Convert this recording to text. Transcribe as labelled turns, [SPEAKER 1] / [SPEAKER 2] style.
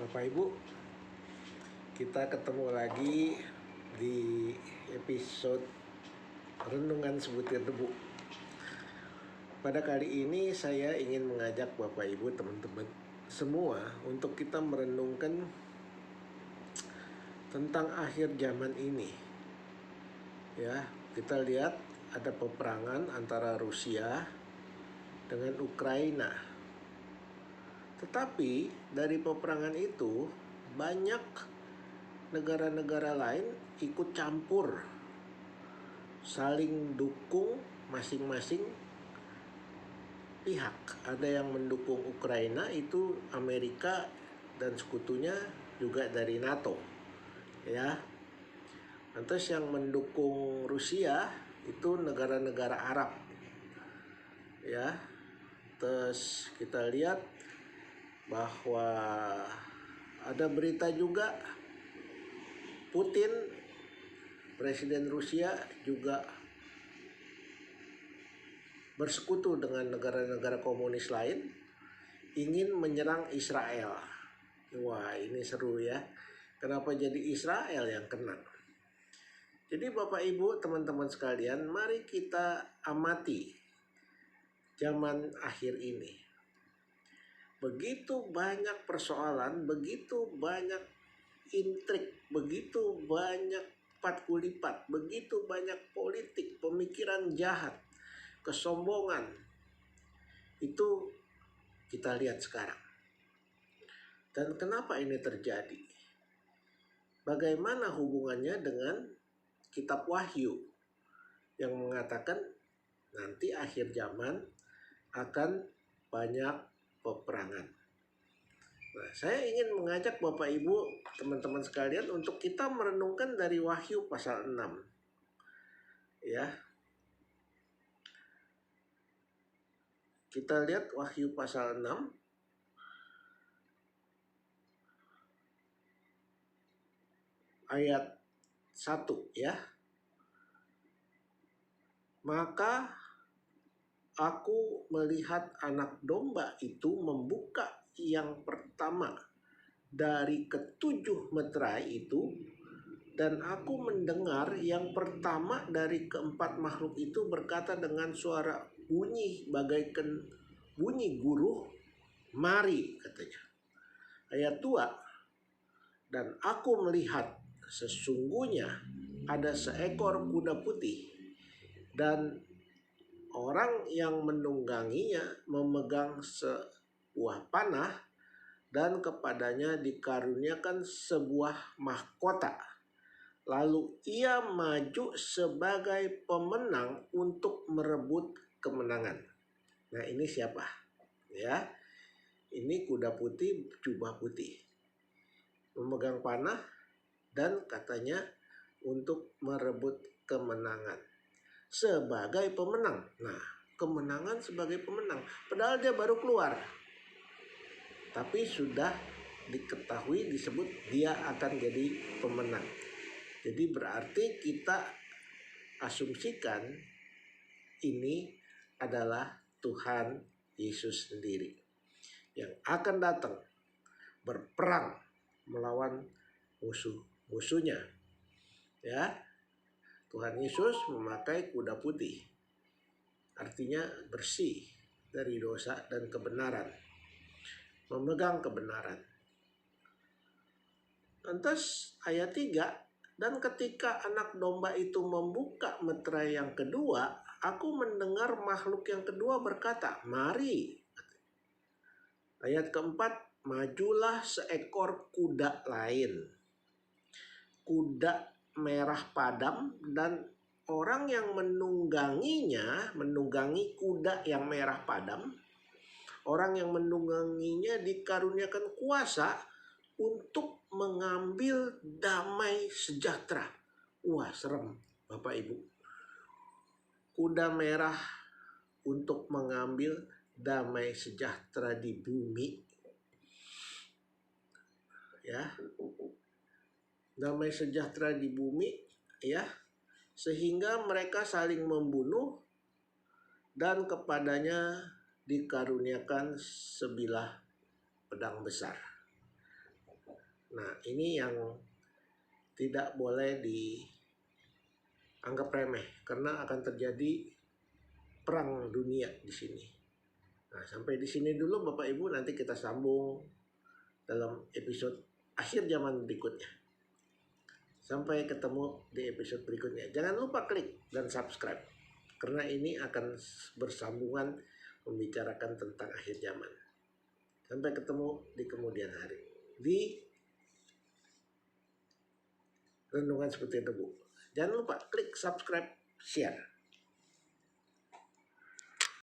[SPEAKER 1] Bapak Ibu, kita ketemu lagi di episode Renungan Sebutir Debu. Pada kali ini saya ingin mengajak Bapak Ibu, teman-teman semua untuk kita merenungkan tentang akhir zaman ini. Ya, kita lihat ada peperangan antara Rusia dengan Ukraina. Tetapi dari peperangan itu banyak negara-negara lain ikut campur, saling dukung masing-masing pihak. Ada yang mendukung Ukraina, itu Amerika dan sekutunya juga dari NATO. Ya. Lantas yang mendukung Rusia itu negara-negara Arab. Ya. Terus kita lihat bahwa ada berita juga Putin, presiden Rusia, juga bersekutu dengan negara-negara komunis lain ingin menyerang Israel. Wah, ini seru ya. Kenapa jadi Israel yang kena? Jadi Bapak Ibu, teman-teman sekalian, mari kita amati zaman akhir ini. Begitu banyak persoalan, begitu banyak intrik, begitu banyak pat kulipat, begitu banyak politik, pemikiran jahat, kesombongan. Itu kita lihat sekarang. Dan kenapa ini terjadi? Bagaimana hubungannya dengan kitab Wahyu yang mengatakan nanti akhir zaman akan banyak peperangan. Nah, saya ingin mengajak Bapak Ibu, teman-teman sekalian, untuk kita merenungkan dari Wahyu pasal 6. Ya. Kita lihat Wahyu pasal 6 ayat 1 ya. Maka aku melihat anak domba itu membuka yang pertama dari ketujuh meterai itu, dan aku mendengar yang pertama dari keempat makhluk itu berkata dengan suara bunyi bagaikan bunyi guruh, mari, katanya. Ayat 2, dan aku melihat sesungguhnya ada seekor kuda putih, dan orang yang menungganginya memegang sebuah panah, dan kepadanya dikaruniakan sebuah mahkota. Lalu ia maju sebagai pemenang untuk merebut kemenangan. Nah, ini siapa? Ya, ini kuda putih, jubah putih, memegang panah, dan katanya untuk merebut kemenangan sebagai pemenang. Nah, kemenangan sebagai pemenang, padahal dia baru keluar, tapi sudah diketahui, disebut dia akan jadi pemenang. Jadi berarti kita asumsikan ini adalah Tuhan Yesus sendiri yang akan datang berperang melawan musuh-musuhnya. Ya. Tuhan Yesus memakai kuda putih, artinya bersih dari dosa dan kebenaran, memegang kebenaran. Lantas ayat 3, dan ketika anak domba itu membuka meterai yang kedua, aku mendengar makhluk yang kedua berkata, mari. Ayat keempat, majulah seekor kuda lain, kuda merah padam, dan orang yang menungganginya, menunggangi kuda yang merah padam, orang yang menungganginya dikaruniakan kuasa untuk mengambil damai sejahtera. Wah, serem Bapak Ibu. Kuda merah untuk mengambil damai sejahtera di bumi. Ya. Damai sejahtera di bumi, ya, sehingga mereka saling membunuh, dan kepadanya dikaruniakan sebilah pedang besar. Nah, ini yang tidak boleh dianggap remeh karena akan terjadi perang dunia di sini. Nah, sampai di sini dulu Bapak Ibu, nanti kita sambung dalam episode akhir zaman berikutnya. Sampai ketemu di episode berikutnya. Jangan lupa klik dan subscribe karena ini akan bersambungan membicarakan tentang akhir zaman. Sampai ketemu di kemudian hari di Renungan Seperti Debu. Jangan lupa klik subscribe, share.